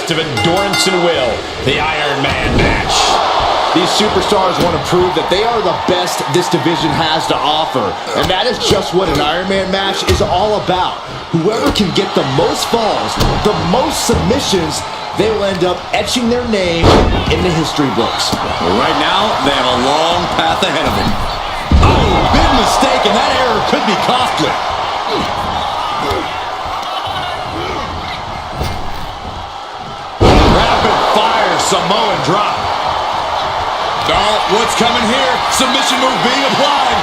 test of endurance and will. The Iron Man match. These superstars want to prove that they are the best this division has to offer. And that is just what an Iron Man match is all about. Whoever can get the most falls, the most submissions, they will end up etching their name in the history books. Well, right now, they have a long path ahead of them. Oh, big mistake, and that error could be costly. Rapid fire Samoan drop. Oh, what's coming here? Submission move being applied.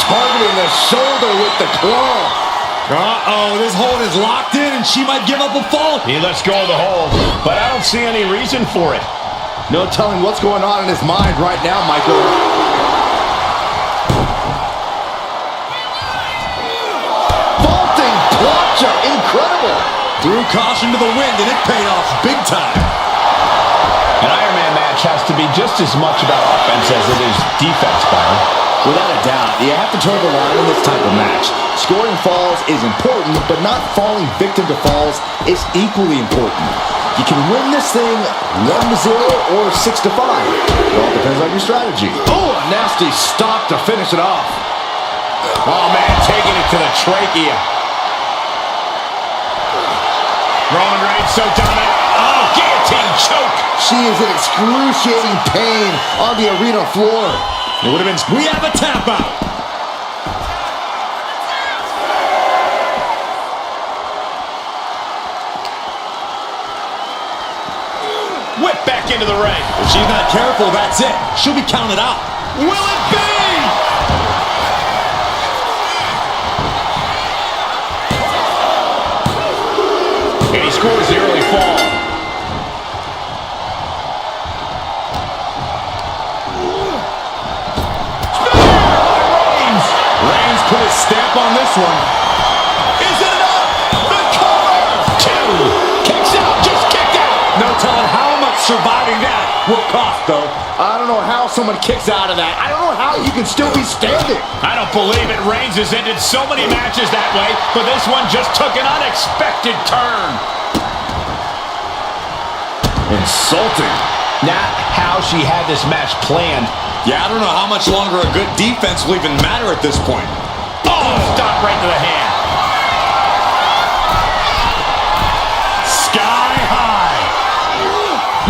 Targeting the shoulder with the claw. Uh-oh, this hold is locked in, and she might give up a fall. He lets go of the hold, but I don't see any reason for it. No telling what's going on in his mind right now, Michael. Vaulting plancha, incredible. Threw caution to the wind, and it paid off big time. An Iron Man match has to be just as much about offense as it is defense, Byron. Without a doubt, you have to toe the line in this type of match. Scoring falls is important, but not falling victim to falls is equally important. You can win this thing 1-0 or 6-5. It all depends on your strategy. Oh, a nasty stop to finish it off. Oh, man, taking it to the trachea. Roman Reigns so dominant. Oh, guillotine choke. She is in excruciating pain on the arena floor. It would have been, we have a tap out. Whip back into the ring. If she's not careful, that's it. She'll be counted out. Will it be? And he scores the early fall. Put a stamp on this one. Is it enough? The cover! Two. Kicks out. Just kicked out. No telling how much surviving that will cost, though. I don't know how someone kicks out of that. I don't know how you can still be standing. I don't believe it. Reigns has ended so many matches that way, but this one just took an unexpected turn. Insulting. Not how she had this match planned. Yeah, I don't know how much longer a good defense will even matter at this point. Oh, stop right to the hand. Sky high.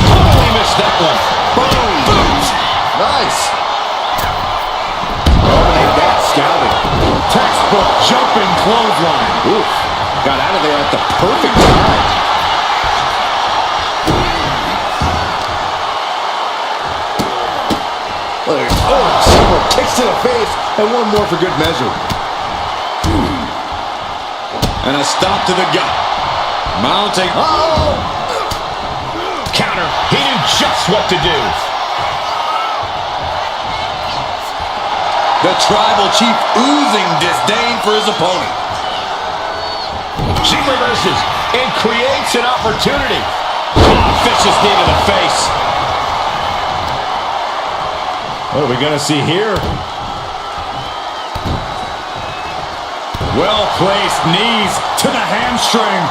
Totally missed that one. Boom. Nice. Oh, ain't that scouting. Textbook jumping clothesline. Oof. Got out of there at the perfect time. Oh, several kicks to the face, and one more for good measure. And a stop to the gut. Mounting. Oh! Counter. He knew just what to do. The Tribal Chief oozing disdain for his opponent. She reverses and creates an opportunity. Oh, vicious knee to the face. What are we going to see here? Well-placed knees to the hamstring.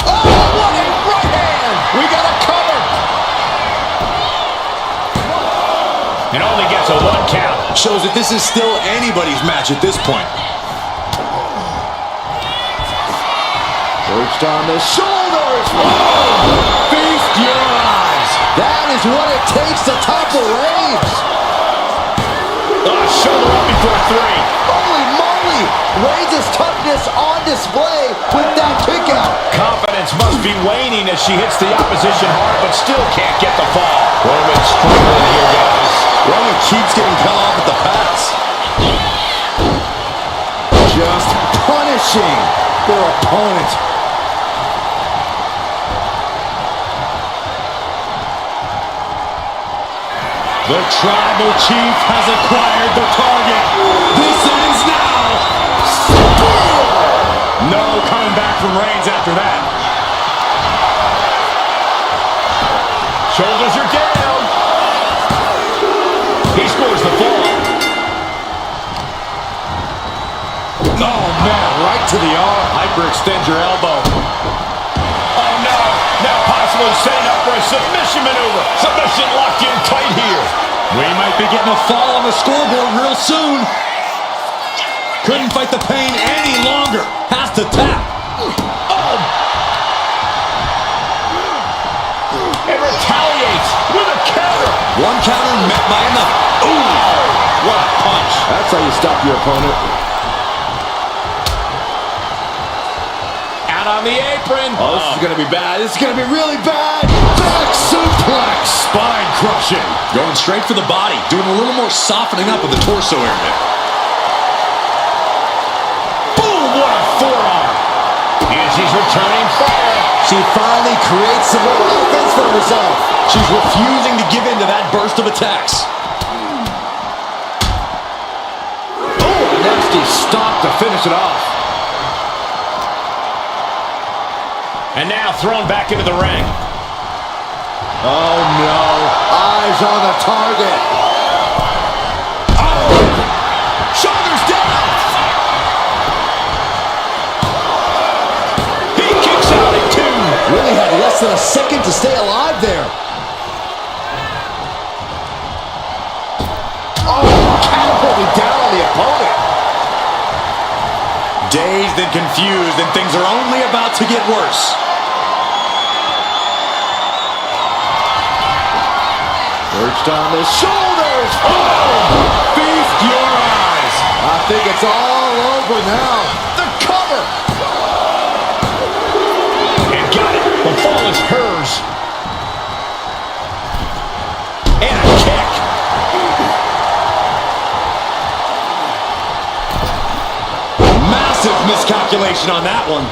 Oh, what a right hand! We got a cover! And only gets a 1 count. Shows that this is still anybody's match at this point. Perched on the shoulders! Oh! Feast your eyes! That is what it takes to topple Reigns! Shoulder up before 3. Holy moly! Reigns' toughness on display with that kick out. Confidence must be waning as she hits the opposition hard, but still can't get the fall. Roman struggling here, guys. Roman keeps getting cut off at the pass. Just punishing their opponent. The Tribal Chief has acquired the target. This ends now. No coming back from Reigns after that. Shoulders are down. He scores the fall. Oh, man, right to to the arm. Hyperextend your elbow. Oh, no. Now possibly setting up for a submission maneuver. Submission locked in tight here. We might be getting a fall on the scoreboard real soon. Couldn't fight the pain any longer. Has to tap. Oh. And retaliates with a counter. One counter met by another. Ooh, what a punch. That's how you stop your opponent. Out on the apron. Oh, this is going to be bad. This is going to be really bad. Back suplex. Spine crushing. Going straight for the body. Doing a little more softening up of the torso area. Boom, what a forearm. And she's returning fire. She finally creates some more offense for herself. She's refusing to give in to that burst of attacks. Oh, a nasty stop to finish it off. And now thrown back into the ring. Oh, no. Eyes on the target. Oh! Shoulders down! He kicks out at 2. Really had less than a second to stay alive there. Oh, catapulting down on the opponent. Dazed and confused, and things are only about to get worse. Perched on the shoulders. Oh! Feast your eyes. I think it's all over now. The cover. And got it. The fall is hers. And a kick. Massive miscalculation on that one.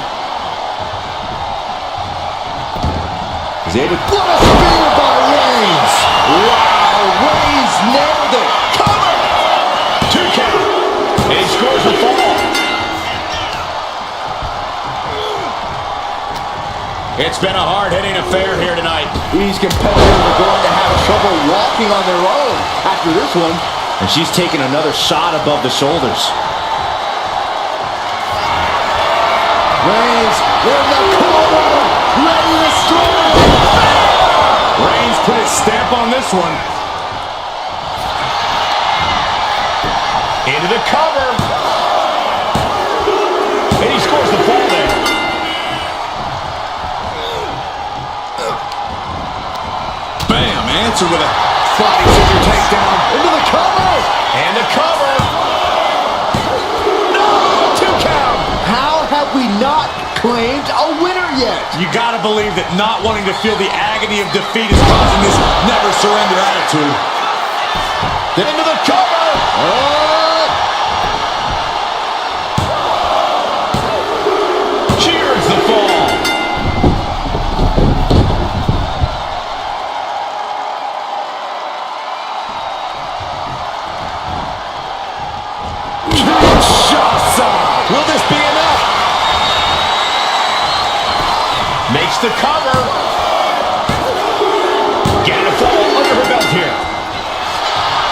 What a spear by Reigns. Wow, Reigns nailed it. Cover. 2 count. And he scores the fall. It's been a hard-hitting affair here tonight. These competitors are going to have trouble walking on their own after this one. And she's taking another shot above the shoulders. Reigns in the corner, ready to strike. Reigns put his stamp on this one. Into the cover. And he scores the fall there. Bam, answer with a Sliding scissor takedown into the cover. And the cover. No! 2 count. How have we not claimed a winner yet? You gotta believe that not wanting to feel the agony of defeat is causing this never surrender attitude. Into the cover. Cheers the fall. Will this be enough? Makes the cover. Getting a fall under her belt here.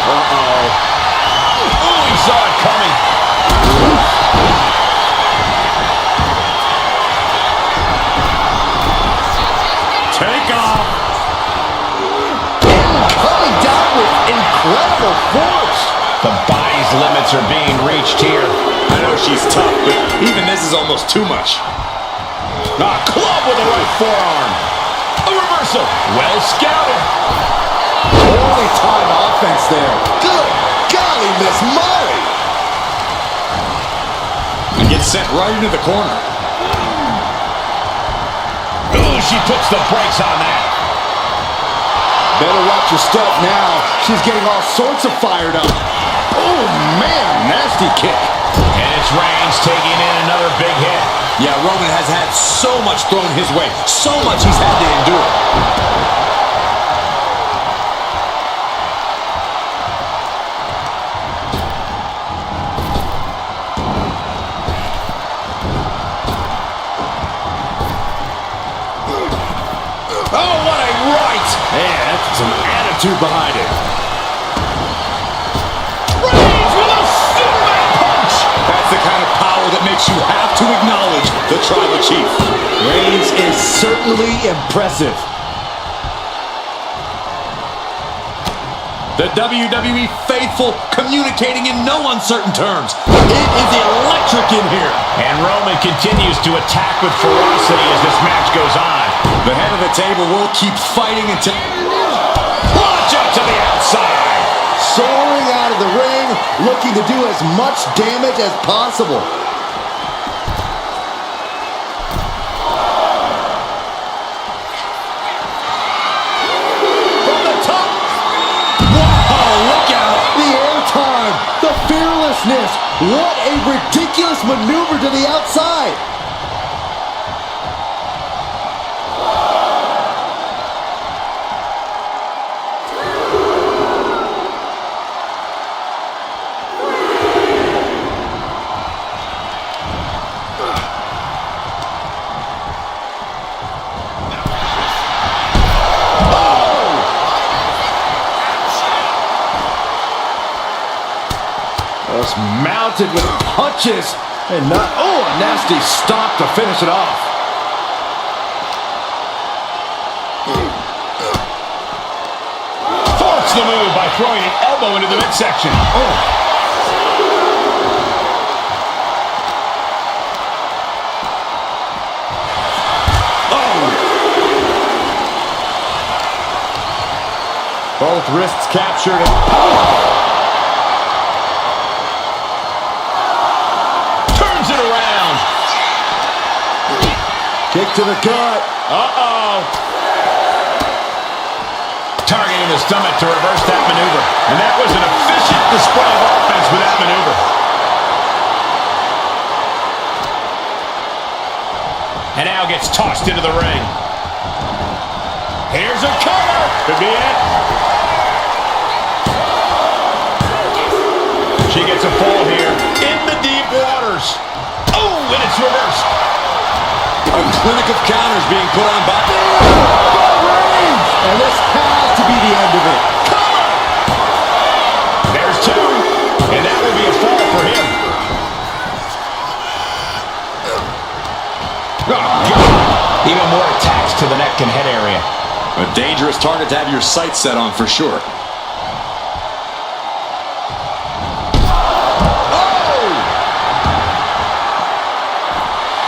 Uh-oh. Oh, he saw it coming. Take off. Coming down with incredible force. The body's limits are being reached here. I know she's tough, but even this is almost too much. A club with the right forearm. A reversal. Well scouted. Only time offense there. Good golly, Miss Molly. And gets sent right into the corner. Ooh, she puts the brakes on that. Better watch your step now. She's getting all sorts of fired up. Oh, man, nasty kick. And it's Reigns taking in another big hit. Yeah, Roman has had so much thrown his way. So much he's had to endure. Oh, what a right. Man, that's some attitude behind it. Reigns with a Superman punch. That's the kind of power that makes which you have to acknowledge the tribal chief. Reigns is certainly impressive. The WWE faithful communicating in no uncertain terms. It is electric in here. And Roman continues to attack with ferocity as this match goes on. The head of the table will keep fighting until... Launch up to the outside. Soaring out of the ring, looking to do as much damage as possible. From the top. Whoa, look out. The airtime, the fearlessness. What a ridiculous maneuver to the outside. Just mounted with punches and not, oh, a nasty stop to finish it off. Force the move by throwing an elbow into the midsection. Both wrists captured. Turns it around. Kick to the gut. Uh-oh. Targeting the stomach to reverse that maneuver. And that was an efficient display of offense with that maneuver. And now gets tossed into the ring. Here's a cover. Could be it. She gets a fall here in the deep waters. Oh, and it's reversed. A clinic of counters being put on by... And this has to be the end of it. There's two. And that will be a fall for him. Oh, God. Even more attacks to the neck and head area. A dangerous target to have your sights set on for sure.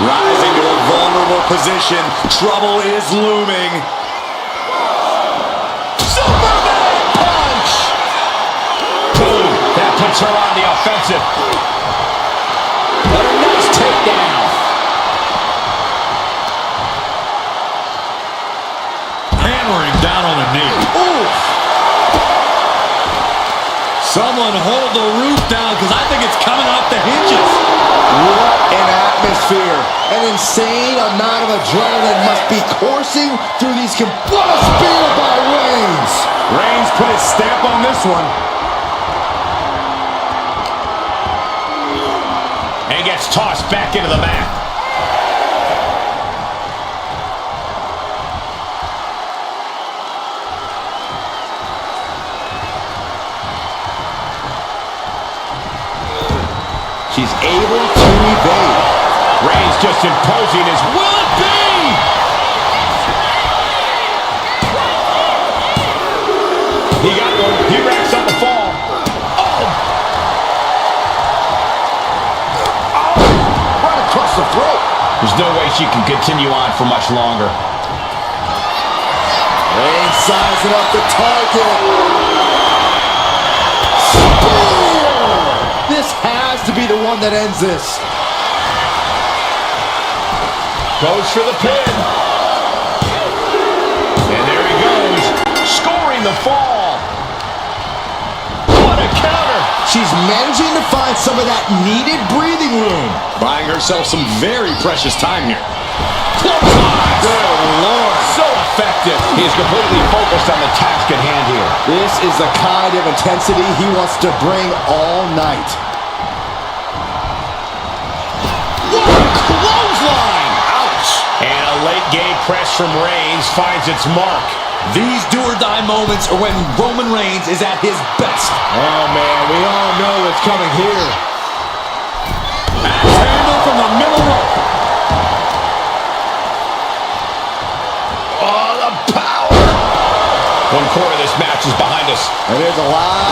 Rising to a vulnerable position. Trouble is looming. Superman punch! Boom! That puts her on the offensive. What a nice takedown. Hammering down on a knee. Ooh! Someone hold the roof down because I think it's coming off the hinges. What an atmosphere. An insane amount of adrenaline must be coursing through these... What a spear by Reigns. Reigns put his stamp on this one. And gets tossed back into the mat. She's able to evade. Reigns just imposing his will it be? He got one. He racks up a fall. Oh! Right across the throat. There's no way she can continue on for much longer. Reigns sizing up the target. Spear! This has to be the one that ends this. Goes for the pin. And there he goes. Scoring the fall. What a counter. She's managing to find some of that needed breathing room. Buying herself some very precious time here. Clothesline. Good Lord. So effective. He is completely focused on the task at hand here. This is the kind of intensity he wants to bring all night. What a clothesline. Ouch. And a late game press from Reigns finds its mark. These do-or-die moments are when Roman Reigns is at his best. Oh, man, we all know what's coming here. Axe handle from the middle rope. Oh, the power. One quarter of this match is behind us. And there's a lot.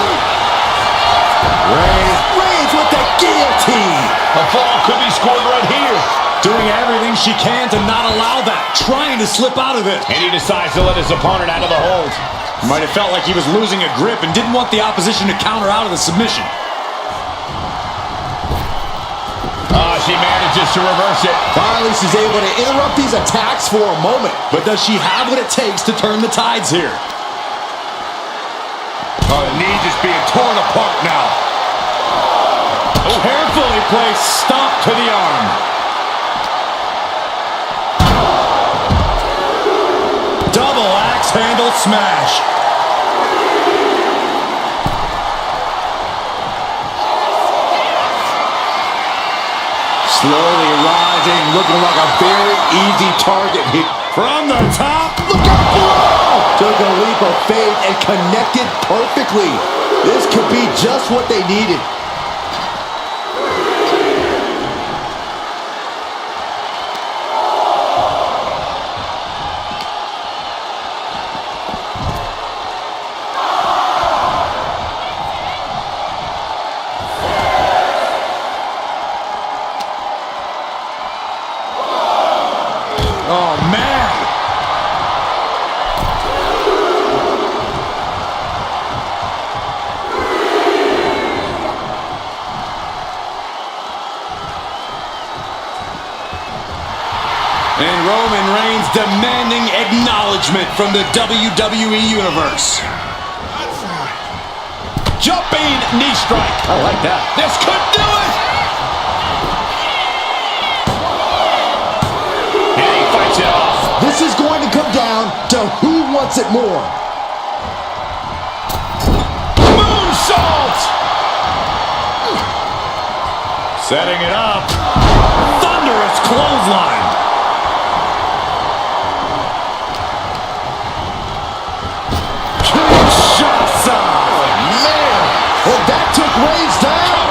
Reigns with the guillotine. A fall could be scored right here. Doing everything she can to not allow that. Trying to slip out of it. And he decides to let his opponent out of the hold. Might have felt like he was losing a grip and didn't want the opposition to counter out of the submission. She manages to reverse it. Finally, she's able to interrupt these attacks for a moment. But does she have what it takes to turn the tides here? Oh, the knee just being torn apart now. Carefully placed stomp to the arm. Double axe handle smash. Slowly rising, looking like a very easy target here. From the top. Look out below! Took a leap of faith and connected perfectly. This could be just what they needed. Oh, man. And Roman Reigns demanding acknowledgement from the WWE Universe. Jumping knee strike. I like that. This could do it. And he fights it off. This is going to come down to who wants it more. Moonsault. Setting it up. Thunderous clothesline. Kinshasa. Man, well, that took Reigns down.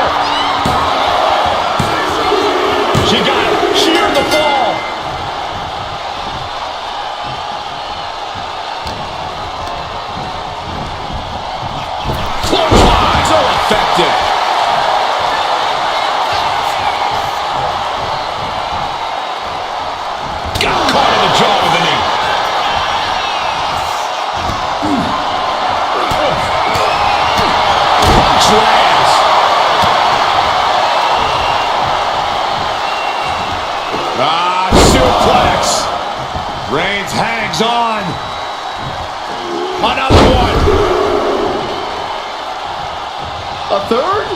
She got it. She earned the fall. Clothesline. So effective. Got caught in the jaw with the knee. Punch lands. Suplex. Reigns hangs on. Another one. A third?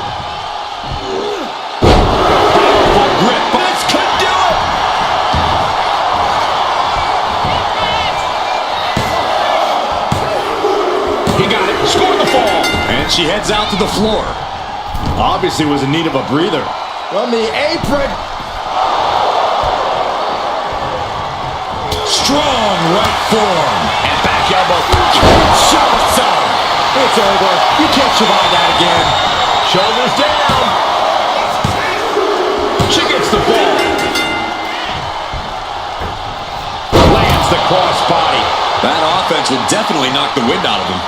Powerful grip. This could do it. He got it. Scored the fall. And she heads out to the floor. Obviously was in need of a breather. From the apron. Strong right forearm. And back elbow. Kinshasa. It's over. You can't survive that again. Shoulders down. She gets the fall. Lands the crossbody. That offense will definitely knock the wind out of him.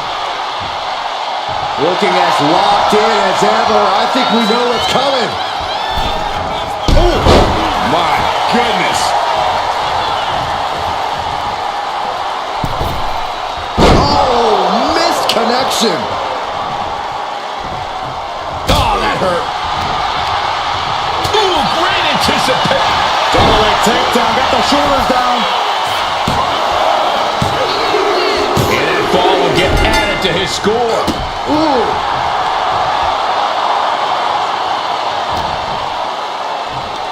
Looking as locked in as ever. I think we know what's coming. Oh, my goodness. Oh, missed connection. Oh, that hurt. Ooh, great anticipation. Double leg takedown. Got the shoulders down. And that fall will get added to his score. Ooh.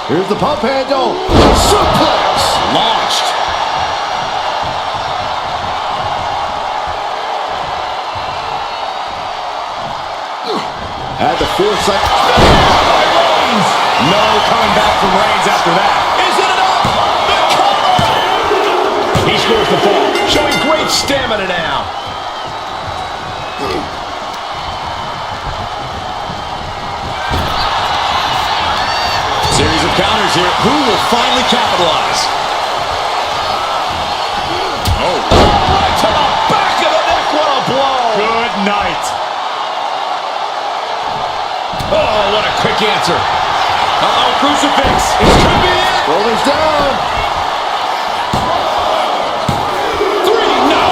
Here's the pump handle. Suplex. Launched. Had the foresight. No coming back from Reigns after that. Is it enough? The cover! He scores the fall, showing great stamina now. Series of counters shoulders here. Who will finally capitalize? Oh, right to the back of the neck. What a blow. Good night. Oh, what a quick answer. Uh-oh, crucifix. This could be it. Roman's down. 3, no.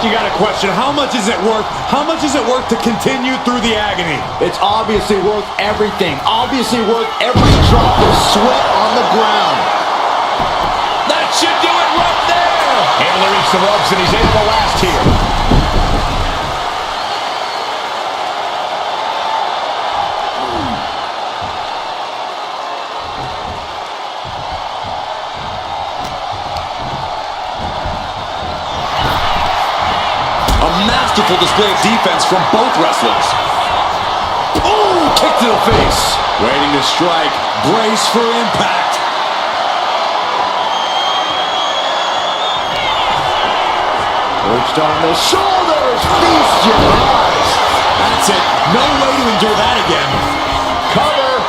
You got to question, how much is it worth? How much is it worth to continue through the agony? It's obviously worth everything. Obviously worth every drop of sweat on the ground. That should do it right there. Able to reach the ropes, and he's able to last here. Masterful display of defense from both wrestlers. Ooh, kick to the face. Waiting to strike. Brace for impact. Perched on the shoulders. Feast your eyes. That's it. No way to endure that again. Cover.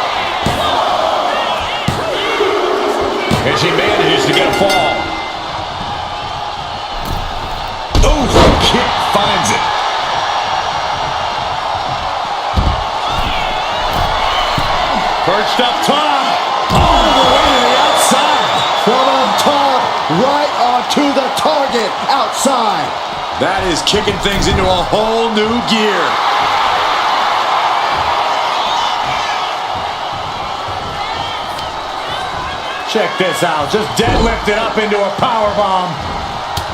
And she manages to get a fall. Oof, kick finds it. Perched up top. All the way to the outside. From up top, right onto the target outside. That is kicking things into a whole new gear. Check this out. Just deadlifted up into a powerbomb.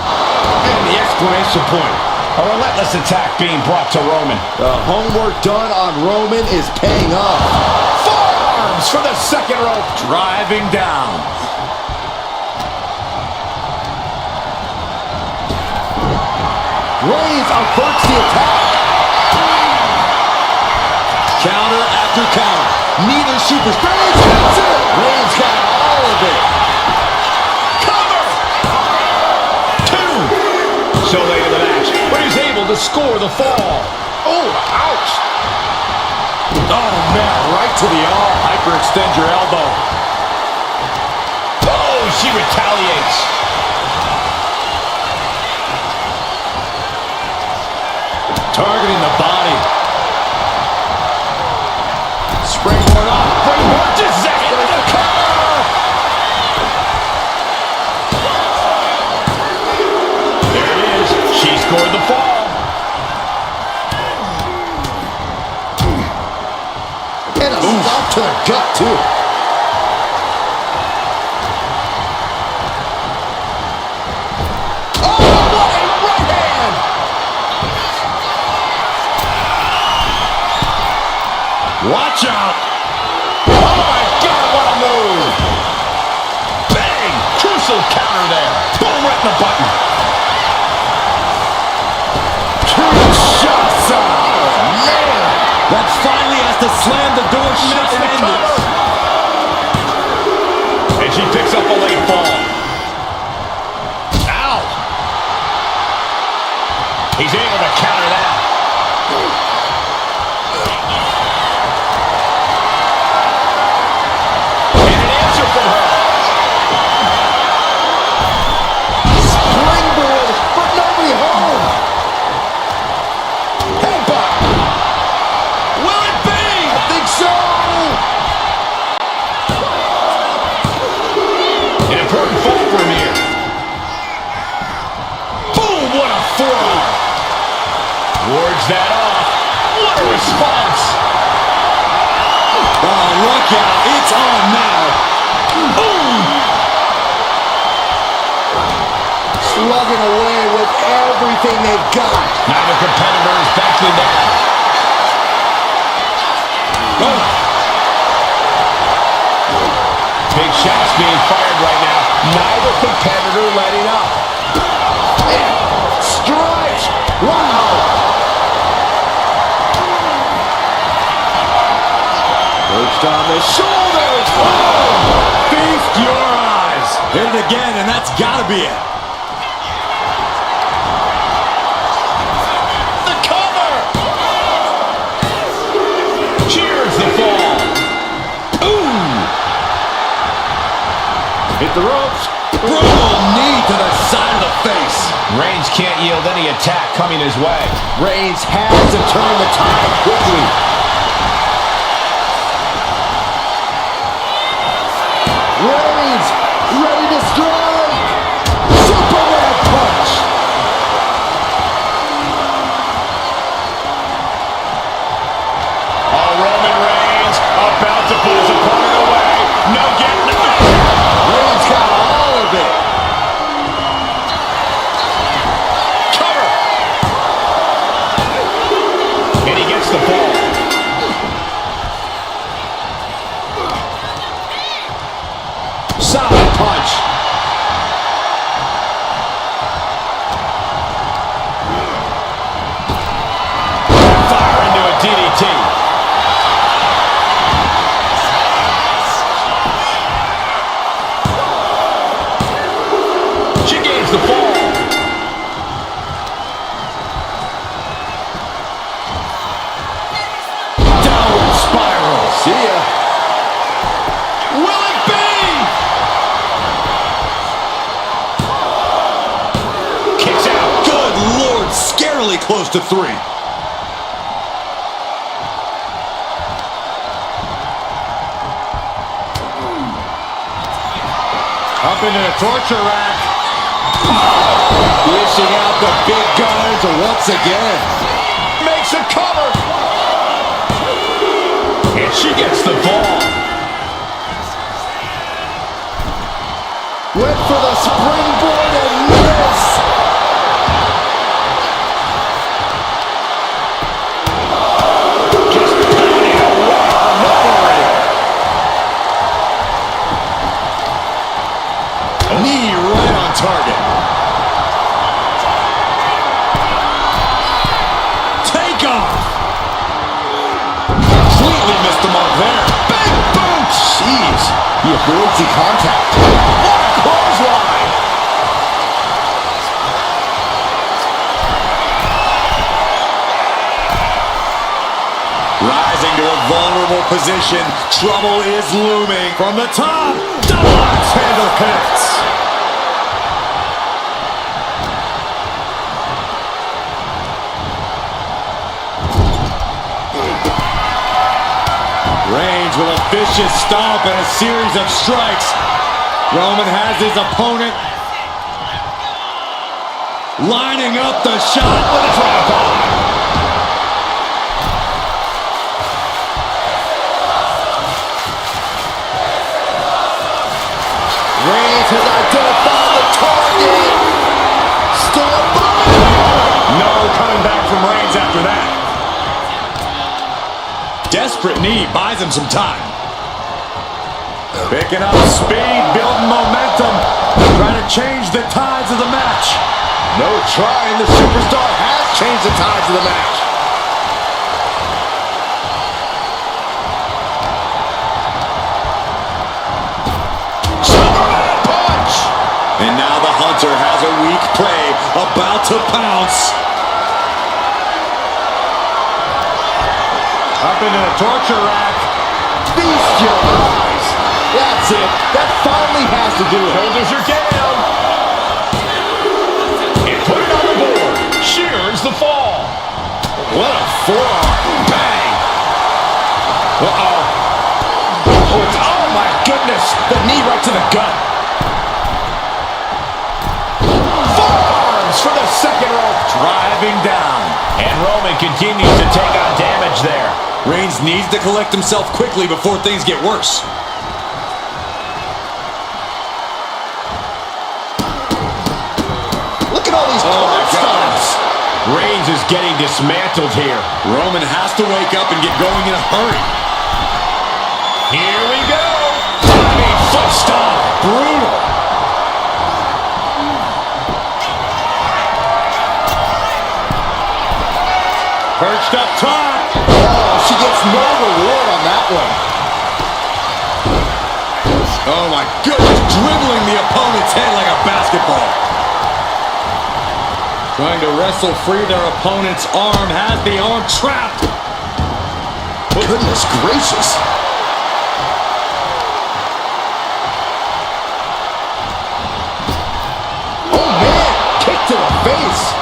And the exclamation point. A relentless attack being brought to Roman. The homework done on Roman is paying off. Forearms for the second rope. Driving down. Reigns averts the attack. Counter after counter. Neither superstar. That's it. Reigns got all of it. Cover. 2. So late in the match, but he's able to score the fall. Oh, ouch. Oh, man, right to the arm. Hyperextend your elbow. Oh, she retaliates. Targeting the body. Springboard off. Springboard disaster. The cover. There it is. She scored the fall. And a stop to the gut, too. Oh, what a right hand! Watch out. Oh, my God, what a move. Bang. Crucial counter there. Boom, right in the button. Kinshasa! Man! That finally has to slam the door shut and end this. And she picks up a late fall. Ow. He's able to counter that. And an answer from her. Springboard, but nobody home! Headbutt! Will it be? I think so! An important fall for him here. Boom, what a forearm. Wards that off. What a response. Oh, look out. It's on now. Boom. Slugging away with everything they've got. Neither competitor is backing down. Oh. Big shots being fired right now. Neither competitor letting up. And strikes! Wow! Perched on the shoulders! Oh! Feast your eyes. Hit it again, and that's got to be it. The cover. Cheers the fall. Ooh. Hit the ropes. Brutal knee to the side of the face. Reigns can't yield any attack coming his way. Reigns has to turn the tide quickly. Reigns ready to strike. Superman punch. Oh, Roman Reigns about to put his opponent away. No getting out. Reigns got all of it. Cover. And he gets the fall. Solid punch. Fire into a DDT. She gains the fall. Downward spiral. See ya. Will it be? Kicks out. Good Lord, scarily close to 3. Up into the torture rack. Dishing out the big guns once again. Makes a cover. And she gets the fall. Went for the springboard and missed. Just pounding away from nowhere. Knee right on target. Take off. Completely missed the mark there. Big boot. Jeez. He avoids the contact. What a clothesline. Rising to a vulnerable position. Trouble is looming. From the top. Double axe handle connects. Reigns with a vicious stomp and a series of strikes. Roman has his opponent lining up the shot with a drop on. Reigns has identified the target. Still above. No coming back from Reigns after that. Desperate knee buys him some time. Picking up speed, building momentum. Trying to change the tides of the match. No trying. The superstar has changed the tides of the match. Superman punch. And now the Hunter has a weak play, about to pounce. Up into the torture rack. Feast your eyes. That's it. That finally has to do it. Shoulders are down. And put it on the board. Shears the fall. What a forearm. Bang. Uh-oh. Oh, my goodness. The knee right to the gut. Forearms for the second rope. Driving down. And Roman continues to take on damage there. Reigns needs to collect himself quickly before things get worse. Look at all these stunts. Reigns is getting dismantled here. Roman has to wake up and get going in a hurry. Here we go. Diving foot stomp. Brutal. Perched up top. Oh, she gets no reward on that one. Oh my goodness, dribbling the opponent's head like a basketball. Trying to wrestle free their opponent's arm, has the arm trapped. Goodness gracious. face.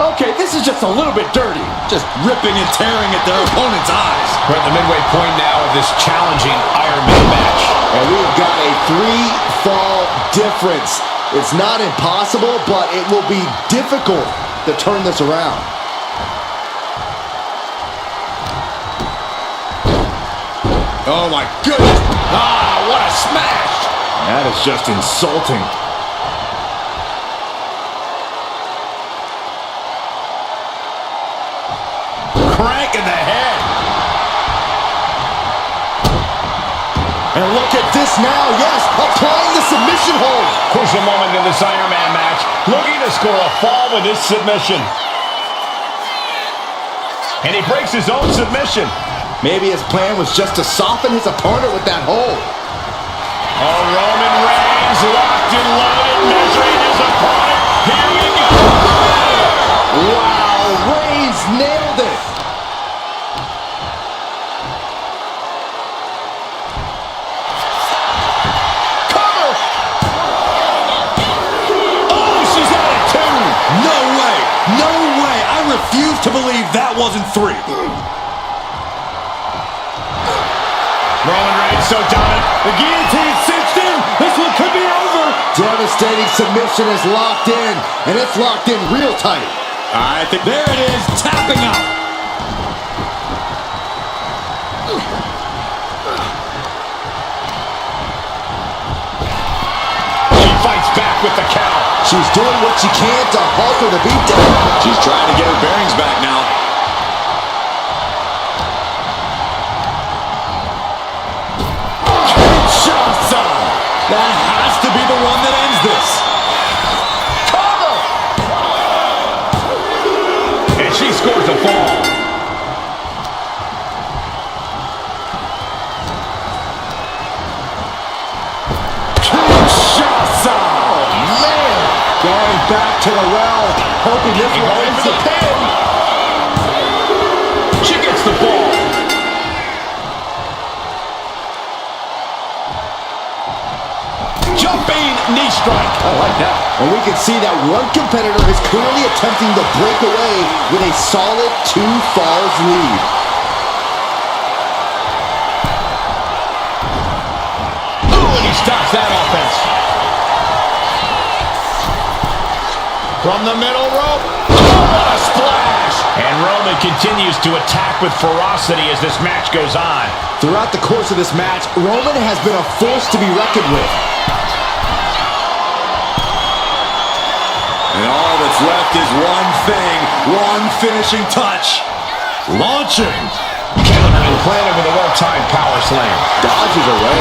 Okay, this is just a little bit dirty. Just ripping and tearing at their opponent's eyes. We're at the midway point now of this challenging Iron Man match. And we've got a 3-fall difference. It's not impossible, but it will be difficult to turn this around. Oh my goodness. Ah, what a smash! That is just insulting. Crank in the head. And look at this now, yes, applying the submission hold. Crucial moment in this Iron Man match. Looking to score a fall with this submission. And he breaks his own submission. Maybe his plan was just to soften his opponent with that hold. Oh, Roman Reigns locked and loaded, measuring his opponent. Here we go. Wow, Reigns nailed it. Cover. Oh, she's out of two. No way. No way. I refuse to believe that wasn't 3. Roman Reigns so dominant. The guillotine cinched in. This one could be over. Devastating submission is locked in, and it's locked in real tight. I think there it is, tapping out. She fights back with the counter. She's doing what she can to halter the beatdown. She's trying to get her bearings back now. That has to be the one that ends this. Cover. And she scores a fall. Kinshasa! Man! Going back to the well, hoping this one ends the pin. She gets the ball. Jumping knee strike. I like that. And we can see that one competitor is clearly attempting to break away with a solid 2 falls lead. Oh, and he stops that offense. From the middle rope. Oh, what a splash. And Roman continues to attack with ferocity as this match goes on. Throughout the course of this match, Roman has been a force to be reckoned with. And all that's left is one thing, one finishing touch. Launching. Countered and planted with a well-timed power slam. Dodges away.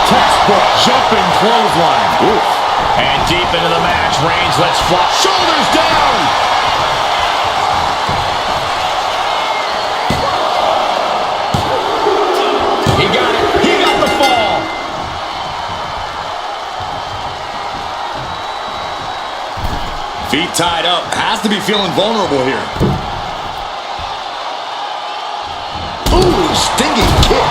Textbook jumping clothesline. Oof. And deep into the match, Reigns lets fly. Shoulders down. He got it. He got the fall. Feet tied up. Has to be feeling vulnerable here. Ooh, stinging kick.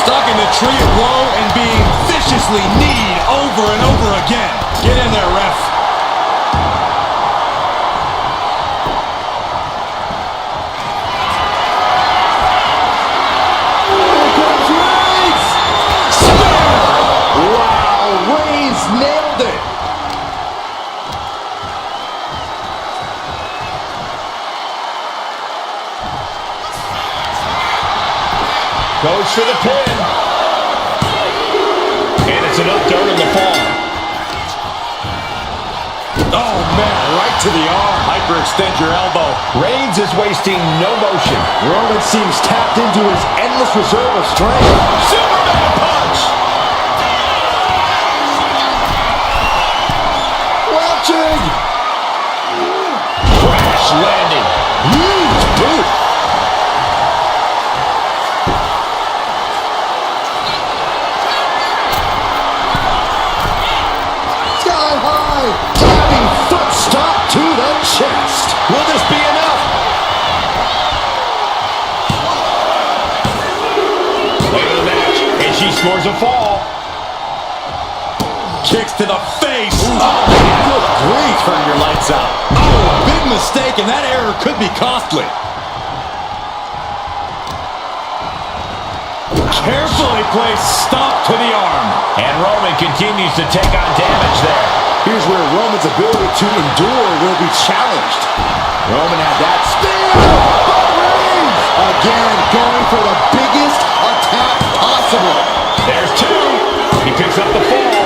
Stuck in the tree of woe and being viciously kneed over and over again. Get in there, ref. Here comes Reigns. Spear. Wow, Reigns nailed it. Goes for the pin. And it's enough dirt on the fall. Oh, man, right to the arm. Hyperextend your elbow. Reigns is wasting no motion. Roman seems tapped into his endless reserve of strength. Superman punch. Watching. Crash landing. Huge boot. Sky high. Tapping foot stop to the chest. Will this be enough? she scores a fall. Kicks to the face. Ooh. Oh, good grief. Turn your lights out. Oh, big mistake, and that error could be costly. Carefully placed stomp to the arm. And Roman continues to take on damage there. Here's where Roman's ability to endure will be challenged. Roman had that spear. Again, going for the biggest attack possible. There's two. He picks up the fall.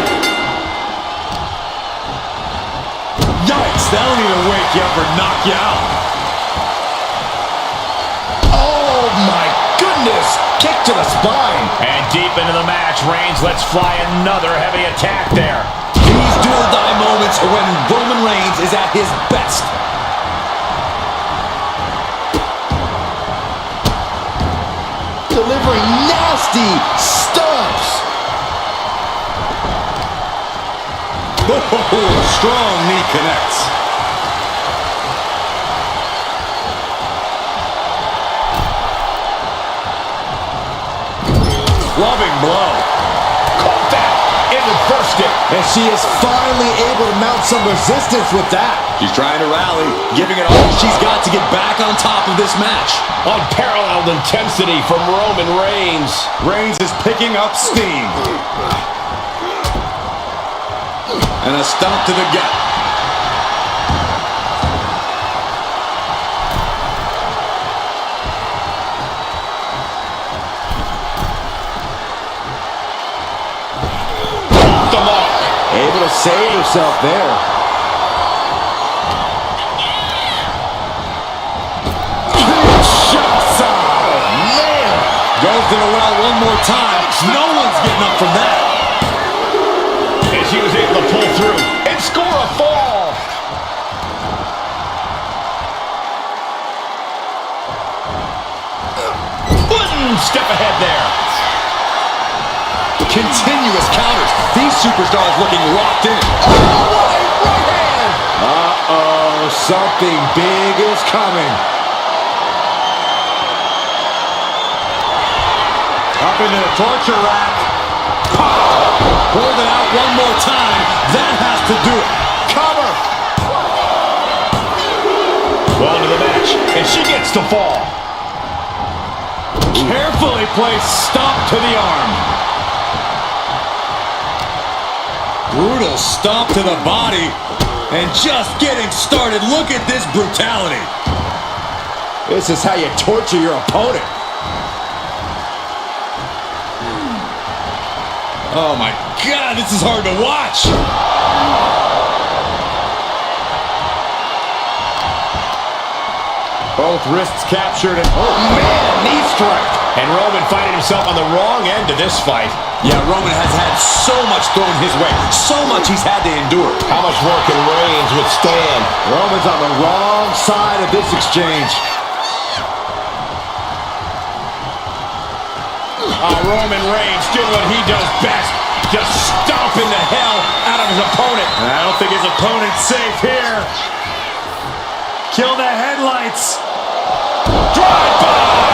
Yikes, that'll either wake you up or knock you out. Oh my goodness. Kick to the spine. And deep into the match, Reigns lets fly another heavy attack there. These do-or-die moments are when Roman Reigns is at his best. Delivering nasty stomps. Oh, strong knee connects. Loving blow. Caught that and reversed it. And she is finally able to mount some resistance with that. She's trying to rally, giving it all she's got to get back on top of this match. Unparalleled intensity from Roman Reigns. Reigns is picking up steam. And a stomp to the gut. Off the mark. Able to save herself there. Goes to the well one more time. No one's getting up from that. And she was able to pull through and score a fall. One step ahead there. Continuous counters. These superstars looking locked in. Oh, what a right hand! Uh-oh, something big is coming. Up into the torture rack. Hold it out one more time. That has to do it. Cover! Well into the match, and she gets to fall. Carefully placed stomp to the arm. Brutal stomp to the body. And just getting started. Look at this brutality. This is how you torture your opponent. Oh my God, this is hard to watch. Both wrists captured and Oh man, knee strike. And Roman finding himself on the wrong end of this fight. yeah, Roman has had so much thrown his way. So much he's had to endure. How much more can Reigns withstand? Roman's on the wrong side of this exchange. Roman Reigns doing what he does best. Just stomping the hell out of his opponent. I don't think his opponent's safe here. Kill the headlights. Drive by.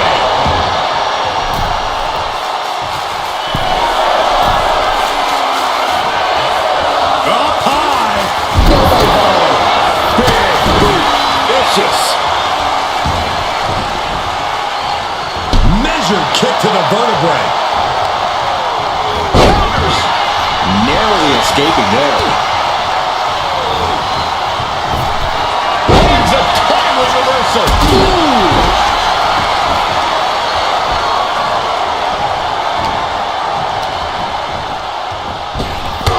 Up high. Big boot. Vicious. Measured kick to the vertebrae. Narrowly escaping there. He's a timely reversal.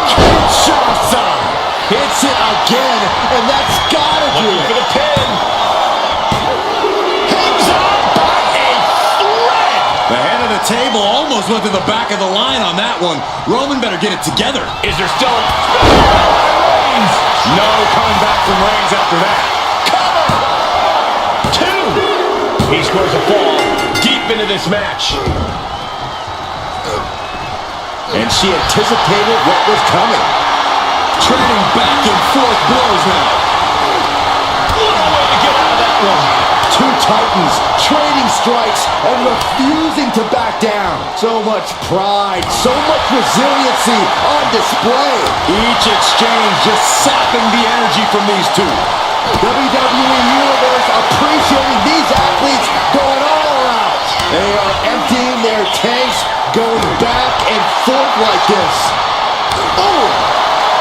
Kinshasa hits it again, and that's gotta do Looking for it. the pin. Hangs on by a thread. The head of the table almost went to the back of the line on that one. Roman better get it together. Is there still Reigns? No coming back from Reigns after that. Cover. Two. He scores a fall deep into this match. And she anticipated what was coming. Trading back and forth blows now. What a way to get out of that one. Two titans trading strikes and refusing to back down. So much pride, so much resiliency on display. Each exchange just sapping the energy from these two. WWE Universe appreciating these athletes going all out. They are emptying their tanks, going back and forth like this. Oh!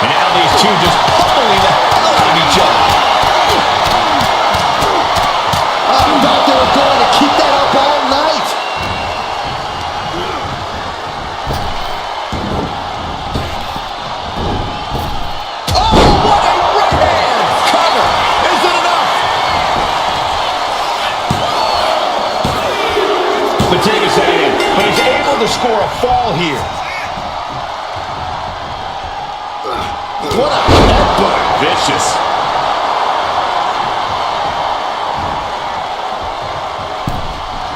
And now these two just pummeling the hell out of each other. I thought they were going to keep that up all night. Oh, what a right hand! Cover! Is it enough? Fatigue setting in, but he's able to score a fall here. What a headbutt. Vicious.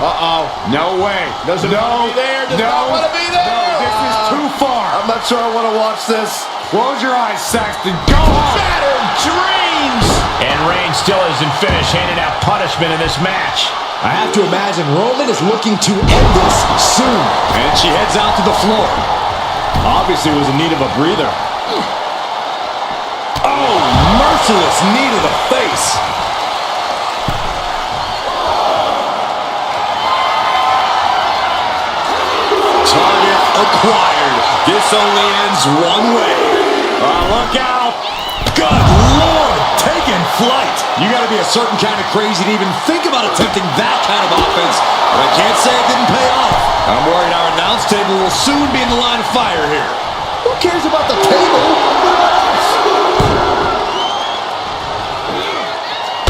Uh-oh. No way. Doesn't want to be there. Does not want to be there. No, this is too far. I'm not sure I want to watch this. Close your eyes, Saxton. Go on. Shattered dreams. And Reigns still isn't finished handing out punishment in this match. I have to imagine Roman is looking to end this soon. And she heads out to the floor. Obviously was in need of a breather. Oh, merciless knee to the face. Target acquired. This only ends one way. Look out. Good Lord, taking flight. You got to be a certain kind of crazy to even think about attempting that kind of offense. But I can't say it didn't pay off. I'm worried our announce table will soon be in the line of fire here. Who cares about the table?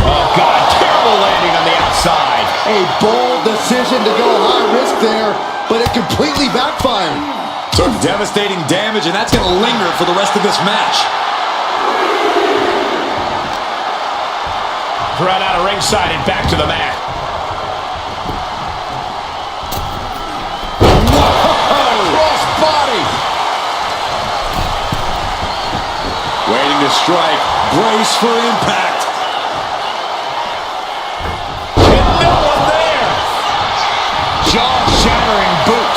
Oh, God, terrible landing on the outside. A bold decision to go high risk there, but it completely backfired. Took devastating damage, and that's going to linger for the rest of this match. Thrown out of ringside and back to the mat. Cross body. Waiting to strike. Brace for impact. And no one there. Jaw-shattering boot.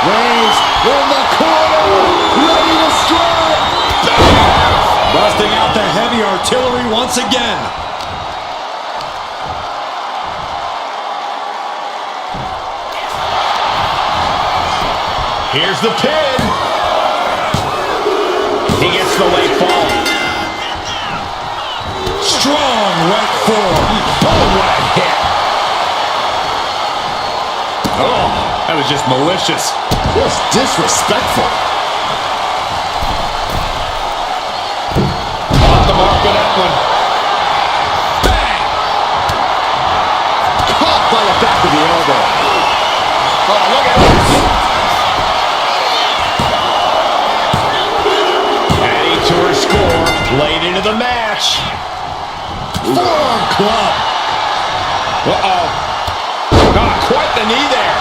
Reigns in the corner, ready to strike. Busting out the heavy artillery once again. Here's the pin. He gets the late fall. Strong right forearm. Oh, what a hit. Oh, that was just malicious. Just disrespectful. Off the mark with that one. Bang! Caught by the back of the elbow. Oh, look at this. Adding to her score late into the match. Forearm club. Uh-oh. Ah, quite the knee there.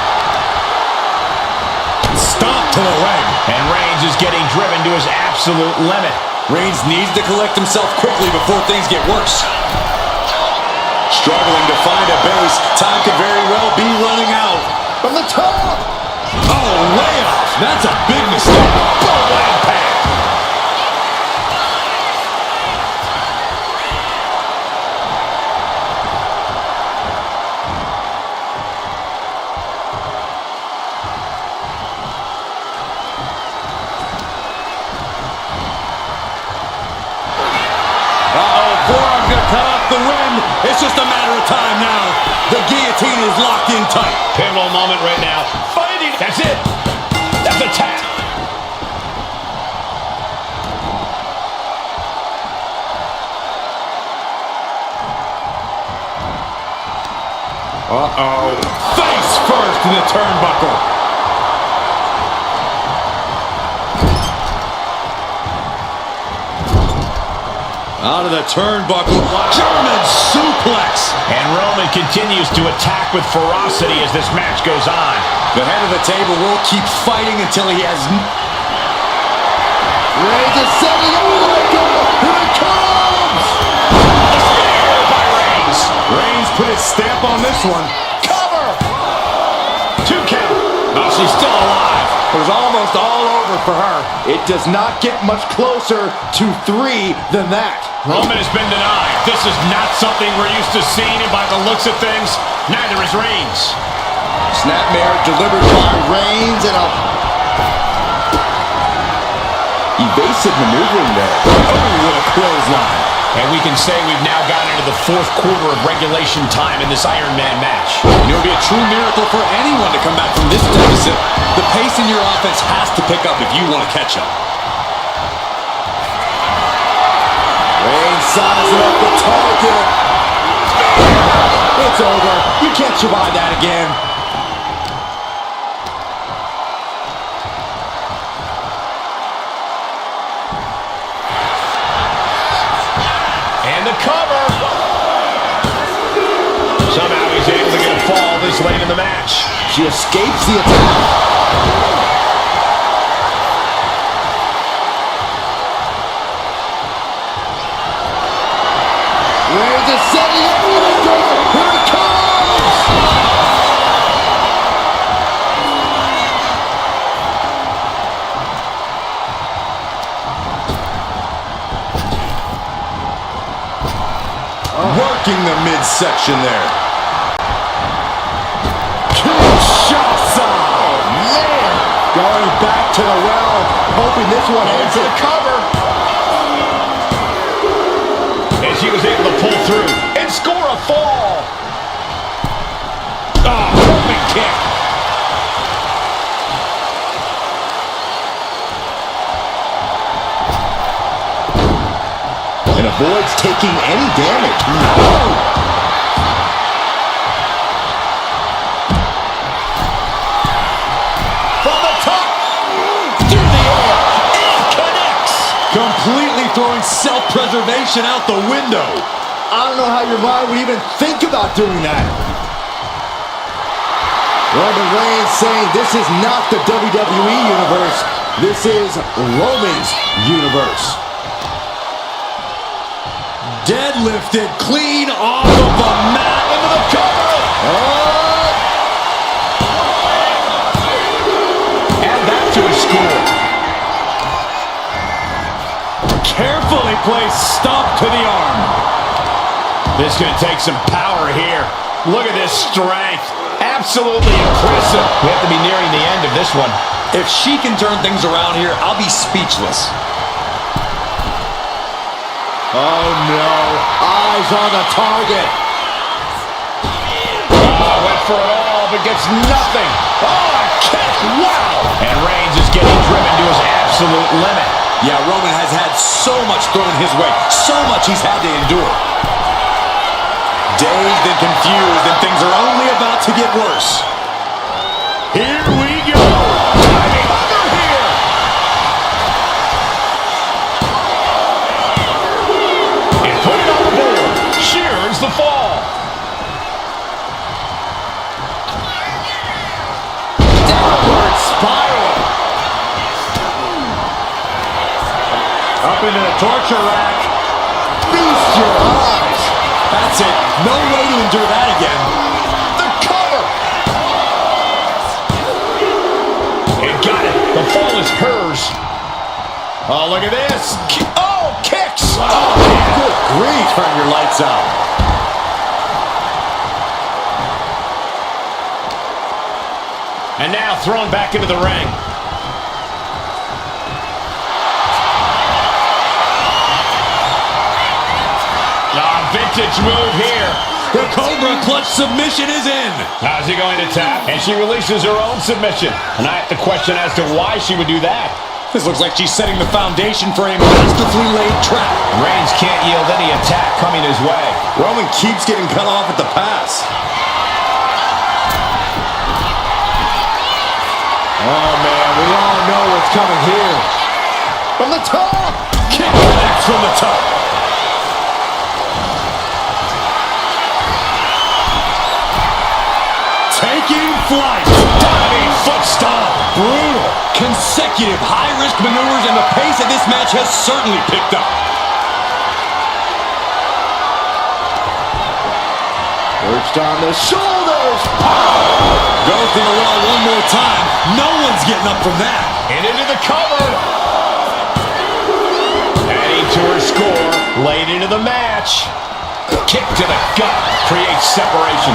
Stop to the leg. And Reigns is getting driven to his absolute limit. Reigns needs to collect himself quickly before things get worse. Struggling to find a base. Time could very well be running out. From the top. Oh, layoff. That's a big mistake. Boom, what impact. Forearm's going to cut off the wind. It's just a matter of time now. The guillotine is locked in tight. Pivotal moment right now. Fighting. That's it. That's a tap. Uh-oh. Face first in the turnbuckle. Out of the turnbuckle. German suplex. And Roman continues to attack with ferocity as this match goes on. The head of the table will keep fighting until he has... Reigns is setting up Michael. Here it comes. up on this one. Cover! 2 count. Oh, she's still alive. It was almost all over for her. It does not get much closer to 3 than that. Roman has been denied. This is not something we're used to seeing, and by the looks of things, neither is Reigns. Snapmare delivered by Reigns and a evasive maneuvering there. Oh, what a clothesline. And we can say we've now gotten into the 4th quarter of regulation time in this Iron Man match. It would be a true miracle for anyone to come back from this deficit. The pace in your offense has to pick up if you want to catch up. Reigns sizing up the target. It's over. You can't survive that again. And the cover. Somehow he's able to get a fall this late in the match. She escapes the attack. Reigns is setting up. Here it comes. Working the midsection there. Going back to the well, hoping this one ends For it. the cover. And she was able to pull through and score a fall. Perfect kick. And avoids taking any damage. Completely throwing self-preservation out the window. I don't know how your mind would even think about doing that. Roman Reigns saying this is not the WWE Universe. This is Roman's Universe. Deadlifted clean off of the mat into the cover. Add that to a score. Carefully placed stomp to the arm. This is going to take some power here. Look at this strength. Absolutely impressive. We have to be nearing the end of this one. If she can turn things around here, I'll be speechless. Oh no, eyes on the target. Went for it all, but gets nothing. Oh, a kick. Wow. And Reigns is getting driven to his absolute limit. Yeah, Roman has had so much thrown his way, so much he's had to endure. Dazed and confused, and things are only about to get worse. Here we go. Diving under here. And put it on the board. She earns the fall. Downward spiral. Up into the torture rack. Feast your eyes. That's it. No way to endure that again. The cover. And got it. The fall is hers. Oh, look at this. Oh, kicks. Oh, good grief. Turn your lights out. And now thrown back into the ring. Vintage move here. The Cobra clutch submission is in. How's he going to tap? And she releases her own submission. And I have to question as to why she would do that. This looks like she's setting the foundation for a masterfully laid trap. Reigns can't yield any attack coming his way. Roman keeps getting cut off at the pass. Oh man, we all know what's coming here. From the top. Kick connects from the top. Taking flight. Diving foot stomp. Brutal. Consecutive high-risk maneuvers, and the pace of this match has certainly picked up. Perched on the shoulders. Go for the wall one more time. No one's getting up from that. And into the cover. Adding to her score. Late into the match. Kick to the gut. Creates separation.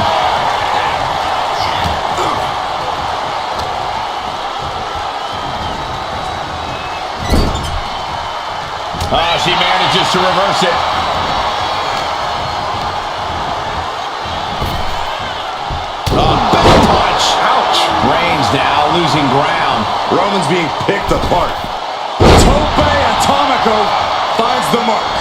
She manages to reverse it. Back punch. Ouch. Reigns now losing ground. Roman's being picked apart. Tope Atomico finds the mark.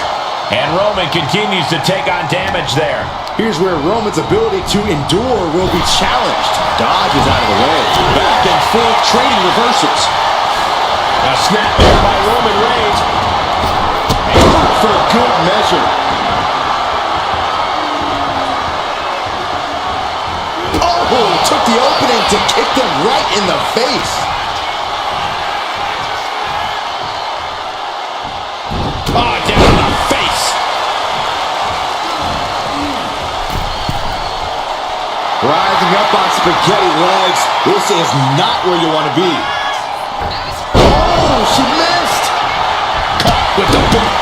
And Roman continues to take on damage there. Here's where Roman's ability to endure will be challenged. Dodge is out of the way. Back and forth trading reversals. A snap there by Roman Reigns. For good measure. Oh, took the opening to kick them right in the face. Oh, down in the face. Rising up on spaghetti legs. This is not where you want to be. Oh, she missed. Caught with the boot.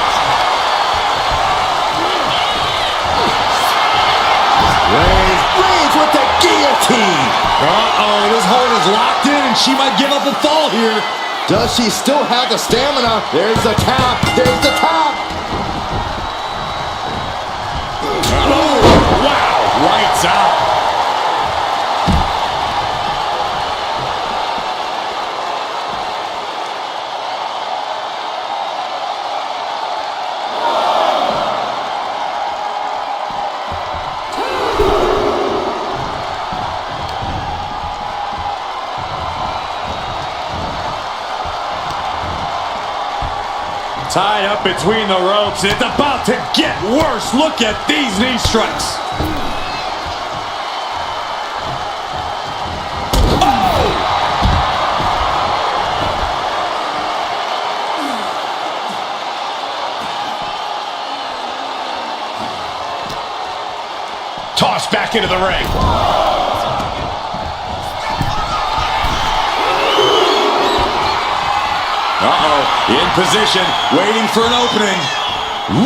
Reigns with the guillotine. Uh-oh, this hold is locked in and she might give up a fall here. Does she still have the stamina? There's the tap. There's the tap. Oh, wow, lights out. Tied up between the ropes. It's about to get worse. Look at these knee strikes. Oh! Tossed back into the ring. In position, waiting for an opening.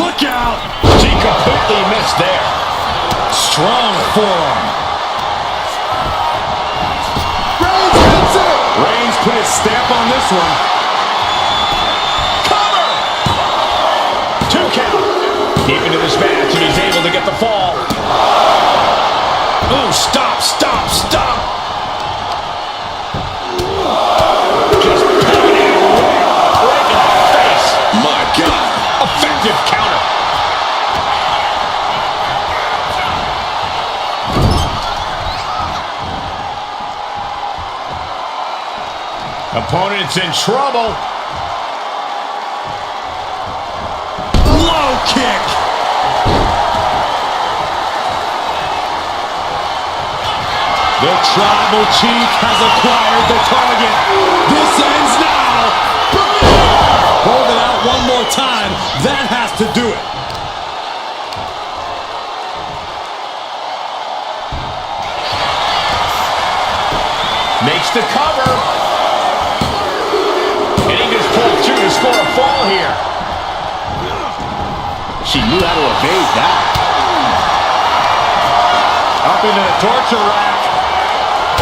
Look out! She completely missed there. Strong forearm. Reigns hits it. Reigns put his stamp on this one. Cover! 2 count. Deep into this match, and he's able to get the fall. Oh, stop, stop, stop. Effective counter. Opponent's in trouble. Low kick. The Tribal Chief has acquired the target. This ends now. Hold it out one more time. That has to do it. Makes the cover. And he just pulled through to score a fall here. She knew how to evade that. Up into the torture rack.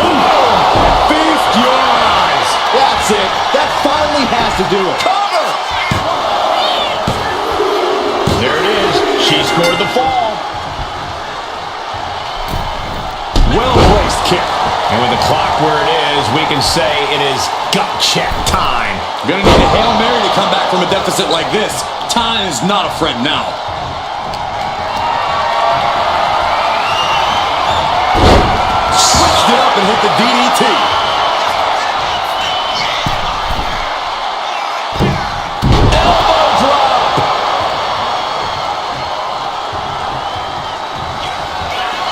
Oh, feast your eyes. That's it. That finally has to do it. Cover. There it is. She scored the fall. Well-placed kick. And with the clock where it is, we can say it is gut check time. Gonna need a Hail Mary to come back from a deficit like this. Time is not a friend now. Switched it up and hit the DDT. Elbow drop.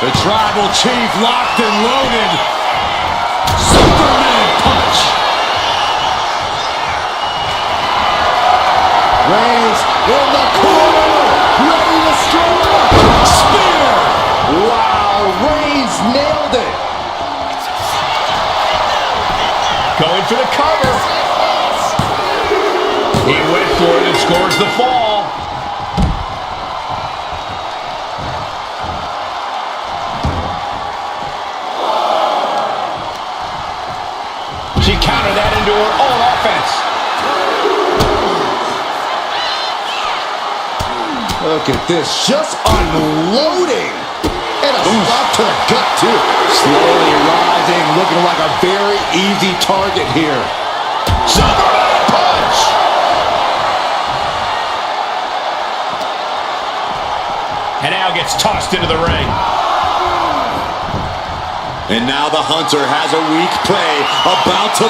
The Tribal Chief locked and loaded. Superman punch. Reigns in the corner. Ready to strike. Spear. Wow. for the cover. He went for it and scores the fall. She countered that into her own offense. Look at this, just unloading. And a stop to the gut, too. Slowly rising, looking like a very easy target here. Superman punch! And now gets tossed into the ring. And now the Hunter has a weak prey about to